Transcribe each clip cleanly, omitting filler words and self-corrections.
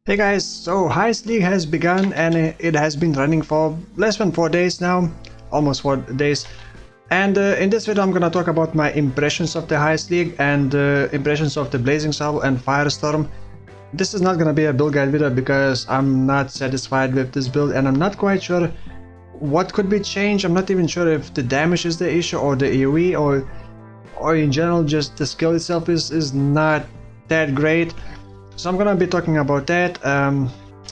Hey guys, so Heist League has begun and it has been running for less than 4 days now, almost 4 days. And in this video I'm gonna talk about my impressions of the Heist League and impressions of the Blazing Salvo and Firestorm. This is not gonna be a build guide video because I'm not satisfied with this build and I'm not quite sure what could be changed. I'm not even sure if the damage is the issue or the AoE or in general just the skill itself is not that great. So I'm gonna be talking about that,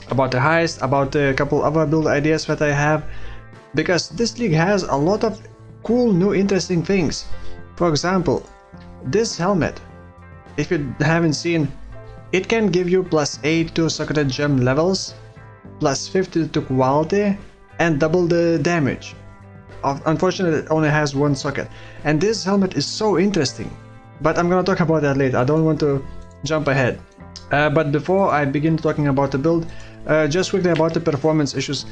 about the heist, about a couple other build ideas that I have, because this league has a lot of cool new interesting things. For example, this helmet, if you haven't seen, it can give you +8 to socketed gem levels, +50 to quality, and double the damage. Unfortunately, it only has one socket, and this helmet is so interesting, but I'm gonna talk about that later. I don't want to jump ahead. But before I begin talking about the build, just quickly about the performance issues.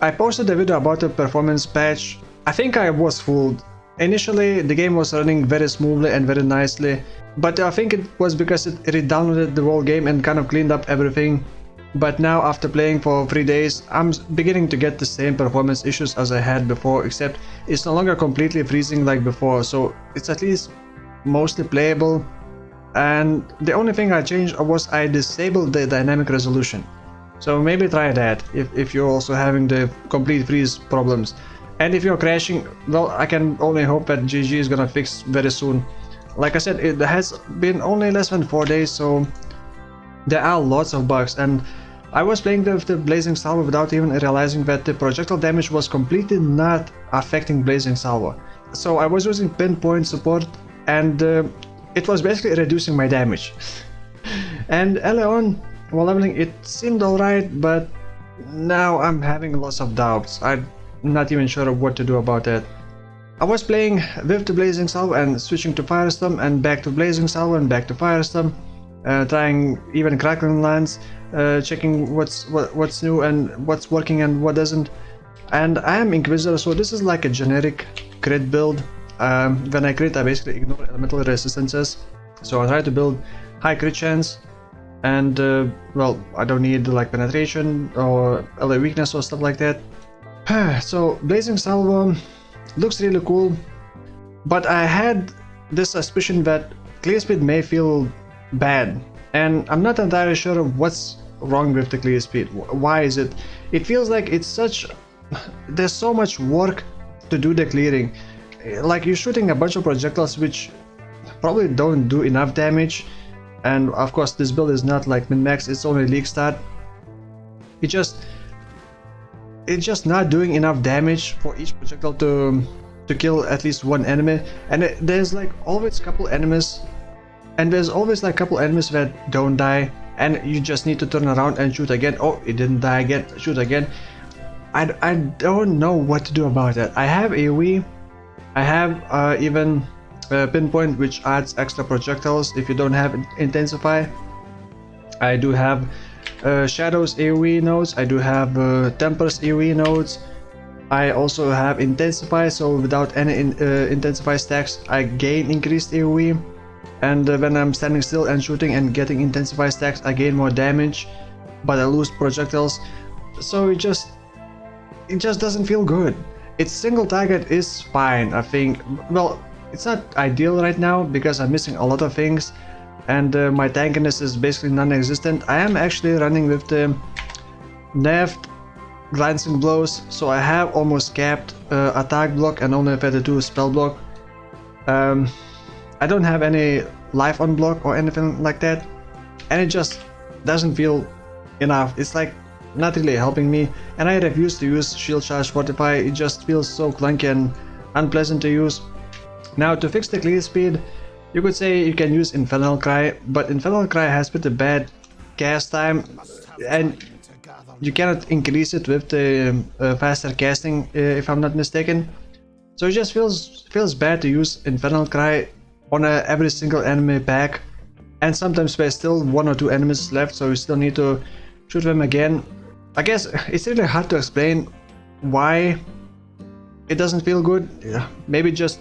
I posted a video about the performance patch. I think I was fooled. Initially the game was running very smoothly and very nicely, but I think it was because it re-downloaded the whole game and kind of cleaned up everything. But now after playing for 3 days, I'm beginning to get the same performance issues as I had before, except it's no longer completely freezing like before, so it's at least mostly playable. And the only thing I changed was I disabled the dynamic resolution, so maybe try that if you're also having the complete freeze problems. And if you're crashing, well, I can only hope that GG is gonna fix very soon. Like I said, it has been only less than 4 days, so there are lots of bugs, and I was playing with the Blazing Salvo without even realizing that the projectile damage was completely not affecting Blazing Salvo. So I was using pinpoint support and it was basically reducing my damage. And early on, while leveling, it seemed alright, but now I'm having lots of doubts. I'm not even sure of what to do about that. I was playing with the Blazing Salvo and switching to Firestorm and back to Blazing Salvo and back to Firestorm, trying even crackling lands, checking what's new and what's working and what doesn't. And I am Inquisitor, so this is like a generic crit build. When I crit, I basically ignore elemental resistances, so I try to build high crit chance, and well, I don't need like penetration or LA weakness or stuff like that. So Blazing Salvo looks really cool, but I had this suspicion that clear speed may feel bad, and I'm not entirely sure of what's wrong with the clear speed. Why is it? It feels like there's so much work to do the clearing. Like you're shooting a bunch of projectiles which probably don't do enough damage, and of course this build is not like min-max, it's only league start. It's just not doing enough damage for each projectile to kill at least one enemy, and there's like always couple enemies, and there's always like couple enemies that don't die, and you just need to turn around and shoot again. Oh, it didn't die again, shoot again. I don't know what to do about that. I have AoE, I have even pinpoint, which adds extra projectiles if you don't have intensify. I do have shadows AoE nodes, I do have tempers AoE nodes. I also have intensify, so without any intensify stacks I gain increased AoE, and when I'm standing still and shooting and getting intensify stacks I gain more damage, but I lose projectiles. So it just doesn't feel good. Its single target is fine, I think. Well, it's not ideal right now because I'm missing a lot of things, and my tankiness is basically non-existent. I am actually running with the nerfed glancing blows, so I have almost capped attack block and only 32 spell block. I don't have any life on block or anything like that, and it just doesn't feel enough. It's like not really helping me, and I refuse to use shield charge fortify. It just feels so clunky and unpleasant to use. Now, to fix the clear speed, you could say you can use Infernal Cry, but Infernal Cry has pretty bad cast time, and you cannot increase it with the faster casting, if I'm not mistaken. So it just feels bad to use Infernal Cry on every single enemy pack, and sometimes there's still 1 or 2 enemies left, so you still need to shoot them again. I guess it's really hard to explain why it doesn't feel good. Yeah, maybe just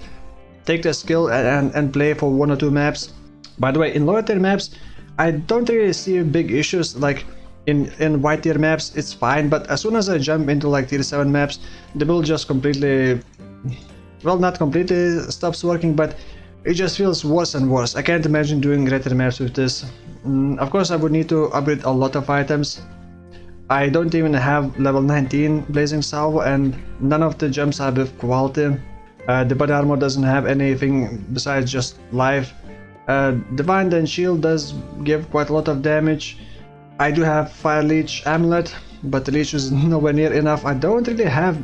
take the skill and play for 1 or 2 maps. By the way, in lower tier maps I don't really see big issues. Like in white tier maps it's fine, but as soon as I jump into like tier 7 maps, the build just completely, well, not completely stops working, but it just feels worse and worse. I can't imagine doing greater maps with this. Of course I would need to upgrade a lot of items. I don't even have level 19 Blazing Salvo, and none of the gems are with quality. The body armor doesn't have anything besides just life. Divine and Shield does give quite a lot of damage. I do have Fire Leech Amulet, but the Leech is nowhere near enough. I don't really have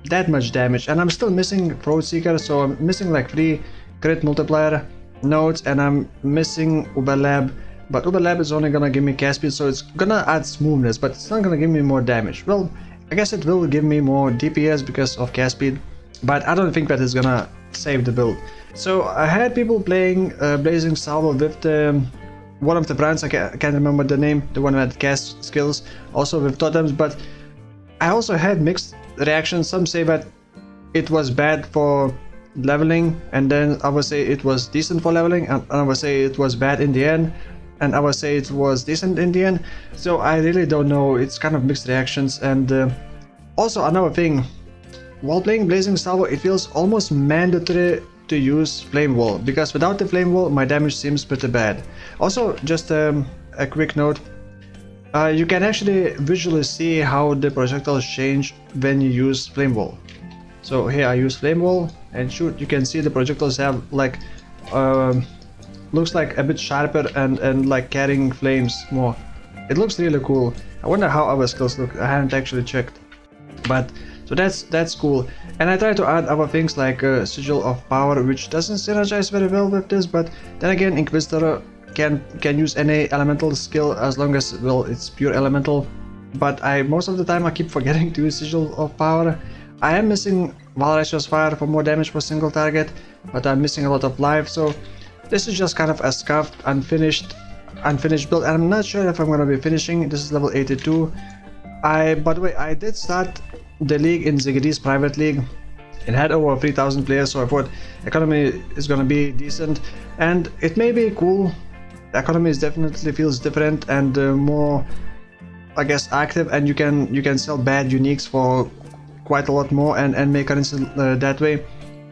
that much damage, and I'm still missing Throat Seeker, so I'm missing like 3 crit multiplier nodes, and I'm missing Uber Lab. But Uber Lab is only gonna give me cast speed, so it's gonna add smoothness, but it's not gonna give me more damage. Well, I guess it will give me more DPS because of cast speed, but I don't think that is gonna save the build. So I had people playing Blazing Salvo with one of the brands, I can't remember the name, the one that cast skills, also with totems, but I also had mixed reactions. Some say that it was bad for leveling, and then I would say it was decent for leveling, and I would say it was bad in the end, and I would say it was decent in the end. So I really don't know, it's kind of mixed reactions. And also another thing, while playing Blazing Salvo, it feels almost mandatory to use Flame Wall, because without the Flame Wall my damage seems pretty bad. Also, just a quick note, you can actually visually see how the projectiles change when you use Flame Wall. So here I use Flame Wall and shoot, you can see the projectiles have like looks like a bit sharper and like carrying flames more. It looks really cool. I wonder how other skills look, I haven't actually checked. But so that's cool. And I try to add other things like Sigil of Power, which doesn't synergize very well with this, but then again Inquisitor can use any elemental skill as long as, well, it's pure elemental. But most of the time I keep forgetting to use Sigil of Power. I am missing Valricious Fire for more damage for single target, but I'm missing a lot of life, so this is just kind of a scuffed, unfinished build, and I'm not sure if I'm gonna be finishing. This is level 82. By the way, I did start the league in Ziggy's private league. It had over 3,000 players, so I thought economy is gonna be decent, and it may be cool. The economy definitely feels different and more, I guess, active, and you can sell bad uniques for quite a lot more and make currency that way.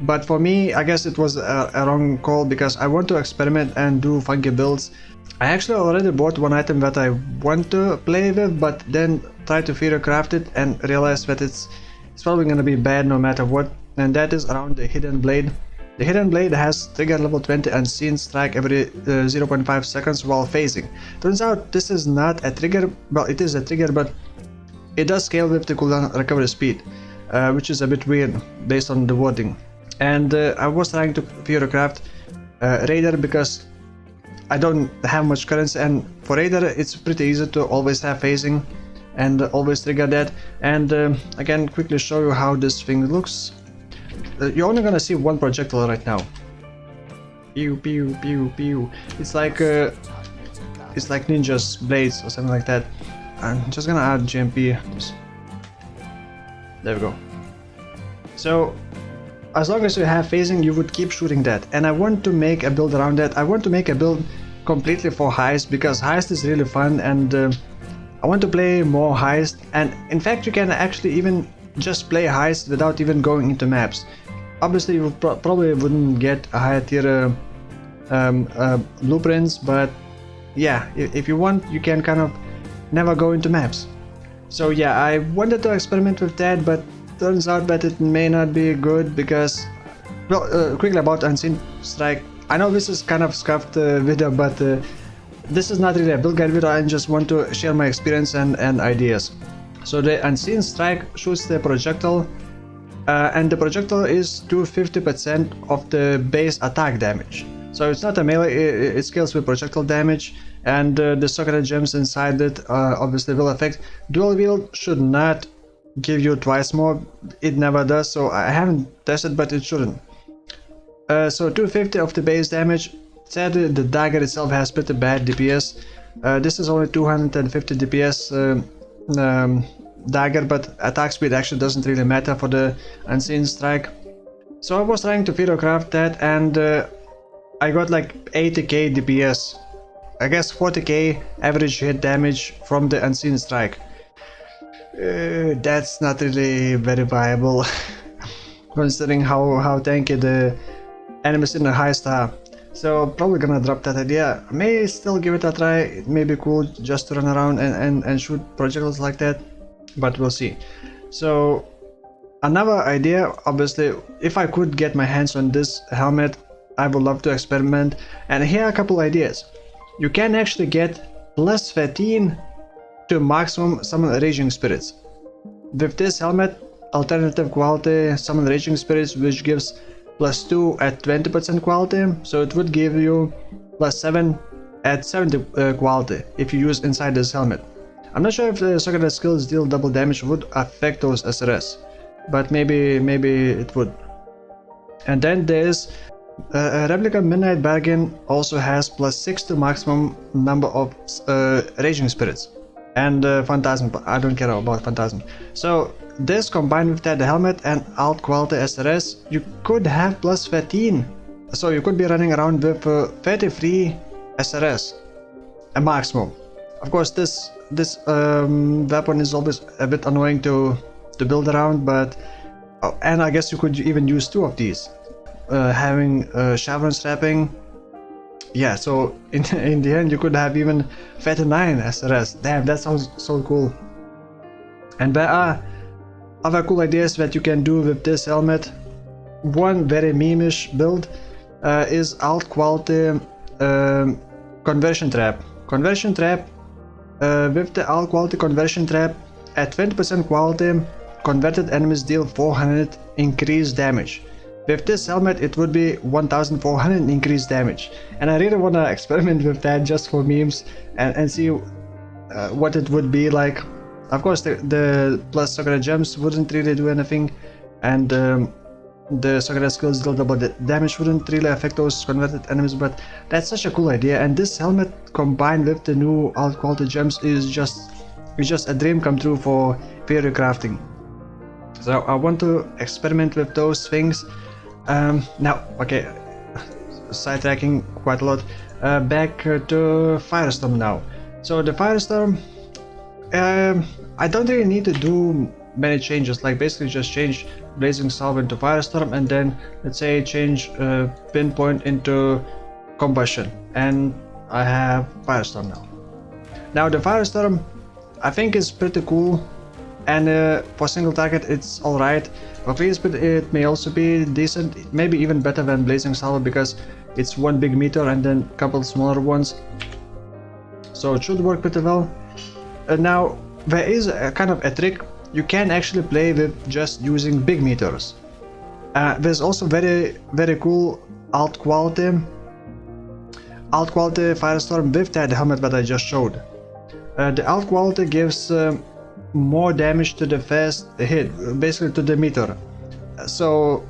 But for me, I guess it was a wrong call, because I want to experiment and do funky builds. I actually already bought one item that I want to play with, but then tried to theory craft it and realized that it's probably gonna be bad no matter what, and that is around the Hidden Blade. The Hidden Blade has trigger level 20 Unseen Strike every 0.5 seconds while phasing. Turns out this is not a trigger, well, it is a trigger, but it does scale with the cooldown recovery speed, which is a bit weird based on the wording. And I was trying to theory craft Raider because I don't have much currency, and for Raider it's pretty easy to always have phasing and always trigger that. And I can quickly show you how this thing looks. You're only gonna see one projectile right now. Pew pew pew pew. It's like ninja's blades or something like that. I'm just gonna add GMP. There we go. So as long as you have phasing, you would keep shooting that, and I want to make a build around that. I want to make a build completely for Heist, because Heist is really fun, and I want to play more Heist. And in fact, you can actually even just play Heist without even going into maps. Obviously you probably wouldn't get a higher tier blueprints, but yeah, if you want, you can kind of never go into maps. So yeah, I wanted to experiment with that, but turns out that it may not be good, because, well, quickly about Unseen Strike. I know this is kind of scuffed video, but this is not really a build guide video. I just want to share my experience and ideas. So the Unseen Strike shoots the projectile, and the projectile is 250% of the base attack damage. So it's not a melee, it scales with projectile damage, and the socketed gems inside it obviously will affect. Dual wield should not give you twice more, it never does, so I haven't tested, but it shouldn't. So 250 of the base damage. Sadly, the dagger itself has pretty bad DPS. This is only 250 DPS dagger, but attack speed actually doesn't really matter for the Unseen Strike. So I was trying to theory craft that, and I got like 80k DPS I guess 40k average hit damage from the unseen strike. That's not really very viable considering how tanky the enemies in the Heist are. So probably gonna drop that idea. May still give it a try. It may be cool just to run around and shoot projectiles like that, but we'll see. So another idea, obviously, if I could get my hands on this helmet, I would love to experiment. And here are a couple ideas. You can actually get plus 13 to maximum summon raging spirits. With this helmet, alternative quality summon raging spirits, which gives plus 2 at 20% quality, so it would give you plus 7 at 70 quality if you use inside this helmet. I'm not sure if the secondary skills deal double damage would affect those SRS, but maybe it would. And then there's a replica Midnight Bargain, also has plus 6 to maximum number of raging spirits. And Phantasm, I don't care about Phantasm. So this combined with that, the helmet and alt quality SRS, you could have plus 13. So you could be running around with 33 SRS, a maximum. Of course, this weapon is always a bit annoying to build around, but and I guess you could even use 2 of these, having Chevron strapping. Yeah, so in the end you could have even 39 SRS. Damn, that sounds so cool. And there are other cool ideas that you can do with this helmet. One very meme-ish build is alt quality conversion trap. Conversion trap, with the alt quality conversion trap, at 20% quality, converted enemies deal 400 increased damage. With this helmet it would be 1400 increased damage, and I really want to experiment with that just for memes and see what it would be like. Of course the plus secret gems wouldn't really do anything, and the secret skills deal double damage wouldn't really affect those converted enemies, but that's such a cool idea. And this helmet combined with the new alt quality gems is just a dream come true for theory crafting. So I want to experiment with those things. Now, okay, sidetracking quite a lot, back to Firestorm now. So the Firestorm, I don't really need to do many changes, like basically just change Blazing Salvo into Firestorm, and then let's say change Pinpoint into Combustion, and I have Firestorm now. Now the Firestorm I think is pretty cool, and for single target it's alright. For free speed it may also be decent, maybe even better than Blazing Salvo, because it's one big meter and then a couple smaller ones, so it should work pretty well. Now there is a kind of a trick. You can actually play with just using big meters. There's also very cool alt quality Firestorm with that helmet that I just showed. The alt quality gives more damage to the first hit, basically to the meter. So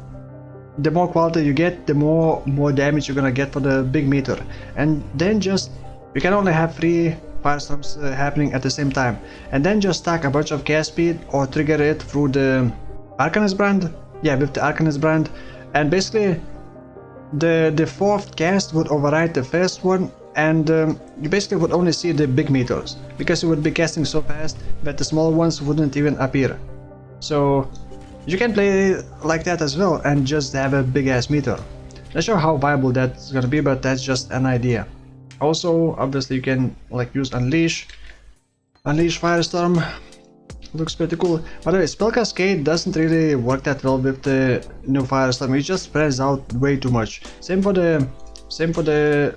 the more quality you get, the more damage you're gonna get for the big meter. And then just, you can only have 3 Firestorms happening at the same time, and then just stack a bunch of cast speed or trigger it through the Arcanist brand. Yeah, with the Arcanist brand, and basically the 4th cast would override the first one, and you basically would only see the big meters, because you would be casting so fast that the small ones wouldn't even appear. So you can play like that as well and just have a big ass meter. Not sure how viable that's gonna be, but that's just an idea. Also, obviously you can like use Unleash Firestorm. Looks pretty cool. By the way, Spell Cascade doesn't really work that well with the new Firestorm. It just spreads out way too much. Same for the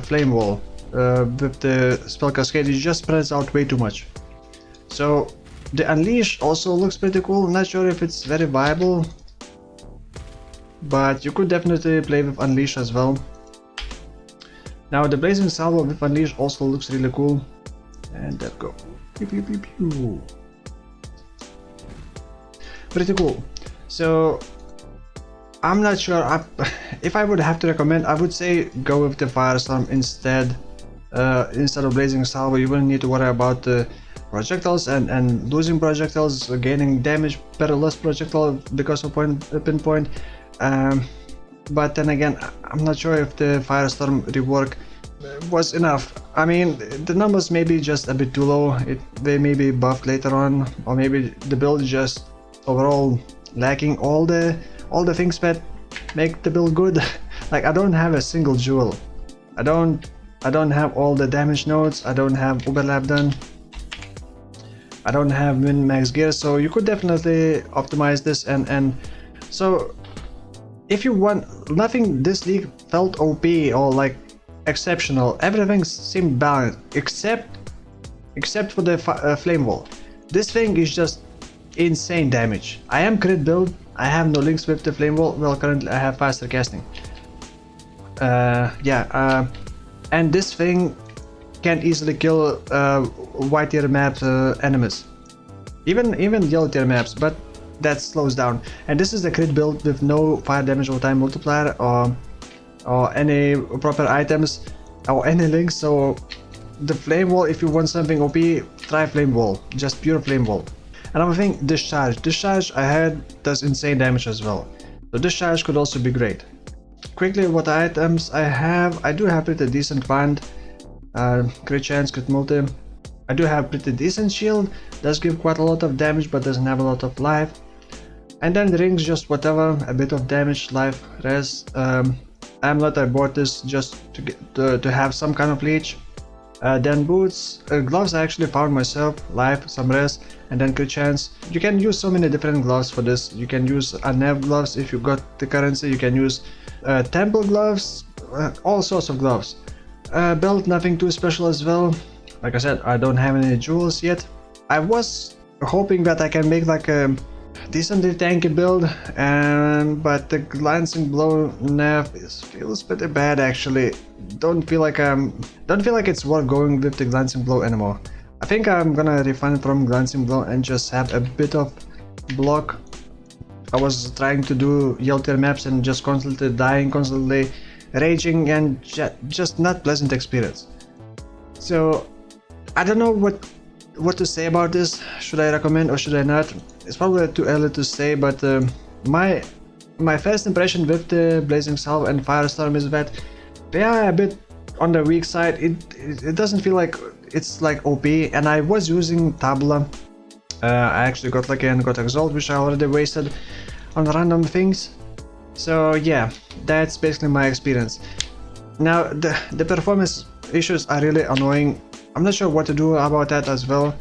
Flame Wall. With the Spell Cascade, it just spreads out way too much. So the Unleash also looks pretty cool. I'm not sure if it's very viable, but you could definitely play with Unleash as well. Now the Blazing Salvo with Unleash also looks really cool. And there we go. Pew, pew, pew, pew. Pretty cool. So I'm not sure, if I would have to recommend, I would say go with the Firestorm instead of Blazing Salvo. You wouldn't need to worry about the projectiles and losing projectiles, gaining damage per less projectile because of pinpoint. But then again, I'm not sure if the Firestorm rework was enough. I mean, the numbers may be just a bit too low. They may be buffed later on, or maybe the build is just overall lacking all the things that make the build good. Like, I don't have a single jewel. I don't have all the damage nodes. I don't have overlap done. I don't have min max gear, so you could definitely optimize this. And so if you want, nothing this league felt OP or like exceptional. Everything seemed balanced except for the flame wall. This thing is just insane damage. I am crit build. I have no links with the flame wall. Well, currently I have faster casting. And this thing can easily kill white tier map enemies, even yellow tier maps, but that slows down. And this is a crit build with no fire damage over time multiplier or any proper items or any links. So the flame wall, if you want something OP, try flame wall, just pure flame wall. Another thing, discharge I heard does insane damage as well, so discharge could also be great. Quickly, what items I have: I do have pretty decent wand, crit chance, crit multi. I do have pretty decent shield, does give quite a lot of damage but doesn't have a lot of life. And then the rings, just whatever, a bit of damage, life, res. Amulet, I bought this just to have some kind of leech. Then boots, gloves I actually found myself, life, some res, and then crit chance. You can use so many different gloves for this. You can use nav gloves if you got the currency. You can use temple gloves, all sorts of gloves. Belt, nothing too special as well. Like I said, I don't have any jewels yet. I was hoping that I can make like a decently tanky build, but the glancing blow nav feels pretty bad actually. Don't feel like it's worth going with the glancing blow anymore. I think I'm gonna refund from glancing blow and just have a bit of block. I was trying to do yellow tier maps and just constantly dying, constantly raging, and just not pleasant experience. So I don't know what to say about this. Should I recommend or should I not? It's probably too early to say, but my first impression with the Blazing Salvo and Firestorm is that they are a bit on the weak side. It doesn't feel like it's like OP, and I was using Tabula. I actually got lucky and got Exile, which I already wasted on random things. So yeah, that's basically my experience. Now the performance issues are really annoying. I'm not sure what to do about that as well.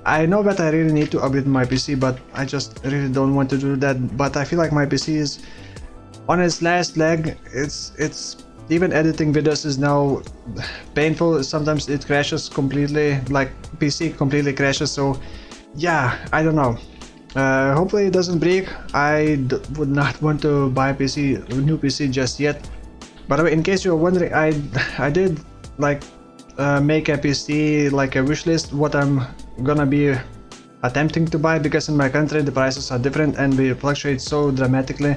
I know that I really need to upgrade my PC, but I just really don't want to do that. But I feel like my PC is on its last leg. It's even editing videos is now painful. Sometimes it crashes completely, like PC completely crashes. So yeah, I don't know. Hopefully it doesn't break. I would not want to buy a new PC just yet. By the way, in case you're wondering, I did like make a PC, like a wish list, what I'm gonna be attempting to buy, because in my country the prices are different and they fluctuate so dramatically.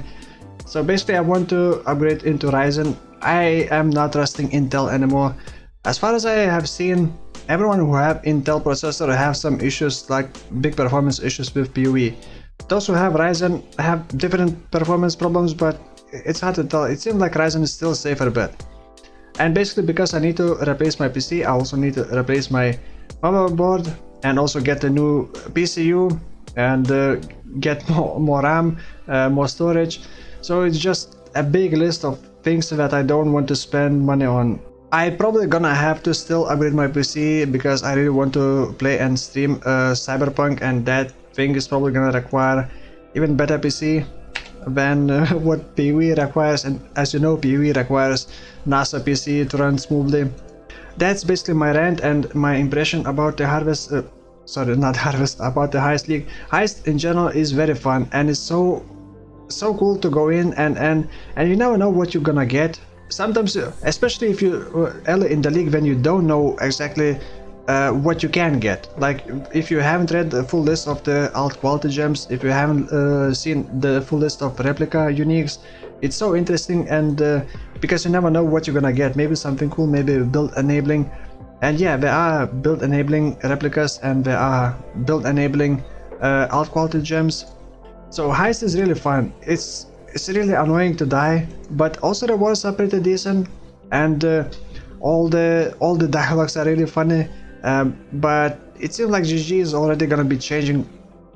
So basically I want to upgrade into Ryzen. I am not trusting Intel anymore. As far as I have seen, everyone who have Intel processor have some issues, like big performance issues with PoE. Those who have Ryzen have different performance problems, but it's hard to tell. It seems like Ryzen is still a safer bet. And basically, because I need to replace my PC, I also need to replace my motherboard and also get a new PCU and get more RAM, more storage. So it's just a big list of things that I don't want to spend money on. I probably gonna have to still upgrade my PC because I really want to play and stream Cyberpunk, and that thing is probably gonna require even better PC than what PoE requires. And as you know, PoE requires NASA PC to run smoothly. That's basically my rant and my impression about the Harvest, about the Heist League. Heist in general is very fun, and it's so cool to go in and you never know what you're gonna get. Sometimes, especially if you're early in the league, when you don't know exactly what you can get. Like if you haven't read the full list of the alt quality gems, if you haven't seen the full list of replica uniques, it's so interesting. And because you never know what you're gonna get, maybe something cool, maybe build enabling. And yeah, there are build enabling replicas and there are build enabling alt quality gems. So Heist is really fun. It's really annoying to die, but also the rewards are pretty decent. And all the dialogues are really funny, but it seems like GG is already gonna be changing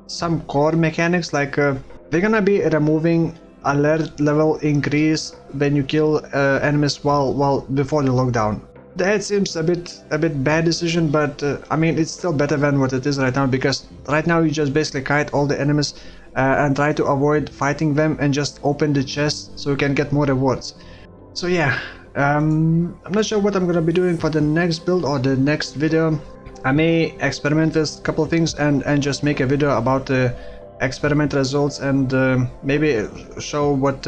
some core mechanics, like they're gonna be removing alert level increase when you kill enemies while before the lockdown. That seems a bit bad decision, but I mean, it's still better than what it is right now, because right now you just basically kite all the enemies and try to avoid fighting them and just open the chest so you can get more rewards. So yeah, I'm not sure what I'm gonna be doing for the next build or the next video. I may experiment with a couple of things and just make a video about the experiment results, and maybe show what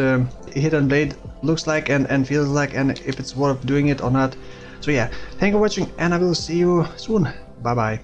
Hidden Blade looks like and feels like, and if it's worth doing it or not. So yeah, thank you for watching, and I will see you soon. Bye bye.